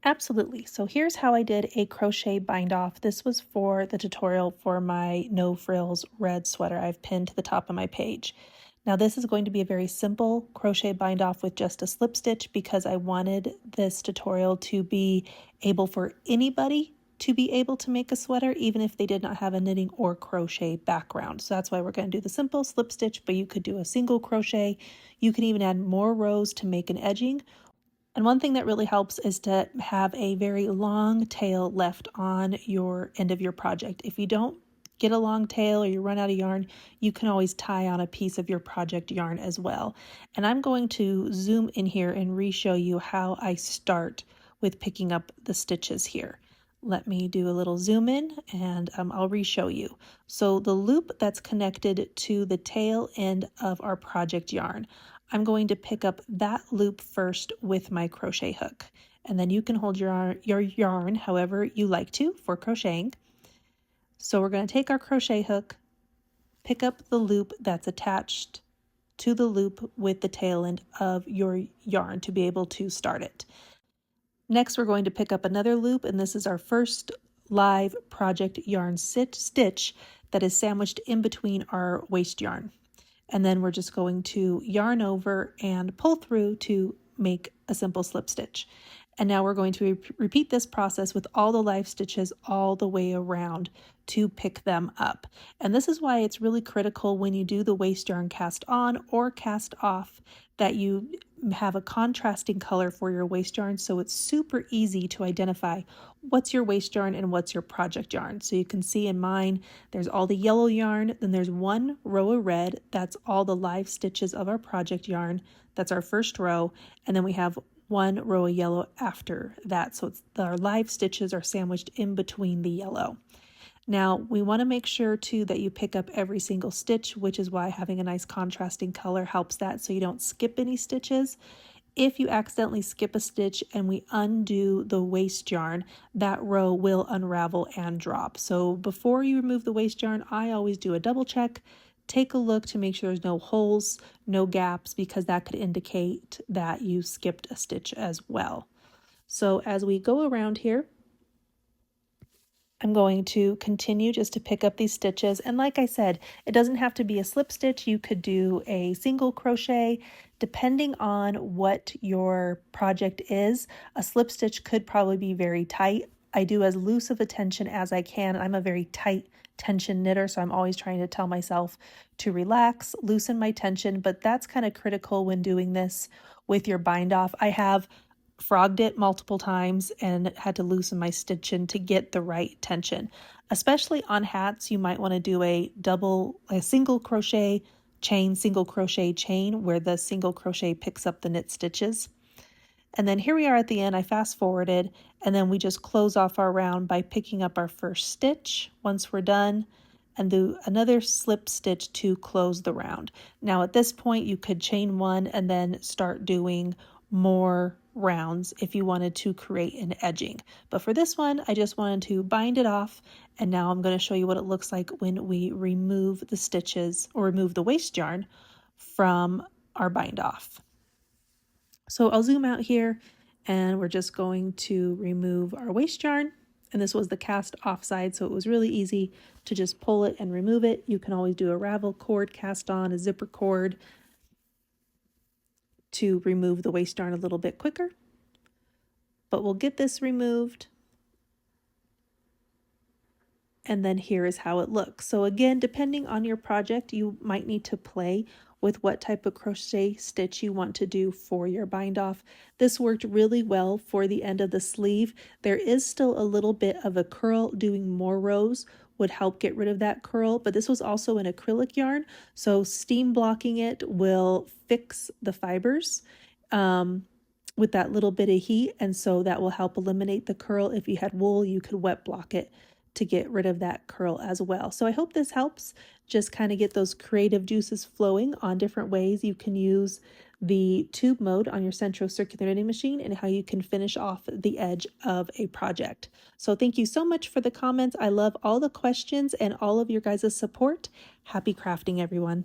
Absolutely. So here's how I did a crochet bind off. This was for the tutorial for my no frills red sweater I've pinned to the top of my page. Now this is going to be a very simple crochet bind off with just a slip stitch because I wanted this tutorial to be able for anybody to be able to make a sweater, even if they did not have a knitting or crochet background. So that's why we're going to do the simple slip stitch, but you could do a single crochet. You can even add more rows to make an edging. And one thing that really helps is to have a very long tail left on your end of your project. If you don't get a long tail or you run out of yarn, you can always tie on a piece of your project yarn as well. And I'm going to zoom in here and re-show you how I start with picking up the stitches here. Let me do a little zoom in and I'll re-show you. So the loop that's connected to the tail end of our project yarn, I'm going to pick up that loop first with my crochet hook. And then you can hold your yarn however you like to for crocheting. So we're going to take our crochet hook, pick up the loop that's attached to the loop with the tail end of your yarn to be able to start it. Next, we're going to pick up another loop, and this is our first live project yarn stitch that is sandwiched in between our waste yarn. And then we're just going to yarn over and pull through to make a simple slip stitch. And now we're going to repeat this process with all the live stitches all the way around to pick them up. And this is why it's really critical when you do the waste yarn cast on or cast off that you have a contrasting color for your waste yarn, so it's super easy to identify what's your waste yarn and what's your project yarn. So you can see in mine, there's all the yellow yarn, then there's one row of red, that's all the live stitches of our project yarn, that's our first row, and then we have one row of yellow after that. So our live stitches are sandwiched in between the yellow. Now we want to make sure too that you pick up every single stitch, which is why having a nice contrasting color helps that so you don't skip any stitches. If you accidentally skip a stitch and we undo the waste yarn, that row will unravel and drop. So before you remove the waste yarn, I always do a double check. Take a look to make sure there's no holes, no gaps, because that could indicate that you skipped a stitch as well. So as we go around here, I'm going to continue just to pick up these stitches. And like I said, it doesn't have to be a slip stitch. You could do a single crochet. Depending on what your project is, a slip stitch could probably be very tight. I do as loose of a tension as I can. I'm a very tight tension knitter, so I'm always trying to tell myself to relax, loosen my tension, but that's kind of critical when doing this with your bind off. I have frogged it multiple times and had to loosen my stitching to get the right tension. Especially on hats, you might want to do a single crochet chain, single crochet chain, where the single crochet picks up the knit stitches. And then here we are at the end. I fast forwarded, and then we just close off our round by picking up our first stitch once we're done and do another slip stitch to close the round. Now at this point you could chain one and then start doing more rounds if you wanted to create an edging. But for this one, I just wanted to bind it off, and now I'm going to show you what it looks like when we remove the stitches or remove the waste yarn from our bind off. So I'll zoom out here and we're just going to remove our waste yarn. And this was the cast off side, so it was really easy to just pull it and remove it. You can always do a ravel cord cast on, a zipper cord, to remove the waste yarn a little bit quicker. But we'll get this removed. And then here is how it looks. So again, depending on your project, you might need to play with what type of crochet stitch you want to do for your bind off. This worked really well for the end of the sleeve. There is still a little bit of a curl. Doing more rows would help get rid of that curl, but this was also an acrylic yarn, so steam blocking it will fix the fibers with that little bit of heat, and so that will help eliminate the curl. If you had wool, you could wet block it to get rid of that curl as well. So I hope this helps just kind of get those creative juices flowing on different ways you can use the tube mode on your Centro circular knitting machine and how you can finish off the edge of a project. So thank you so much for the comments. I love all the questions and all of your guys' support. Happy crafting, everyone.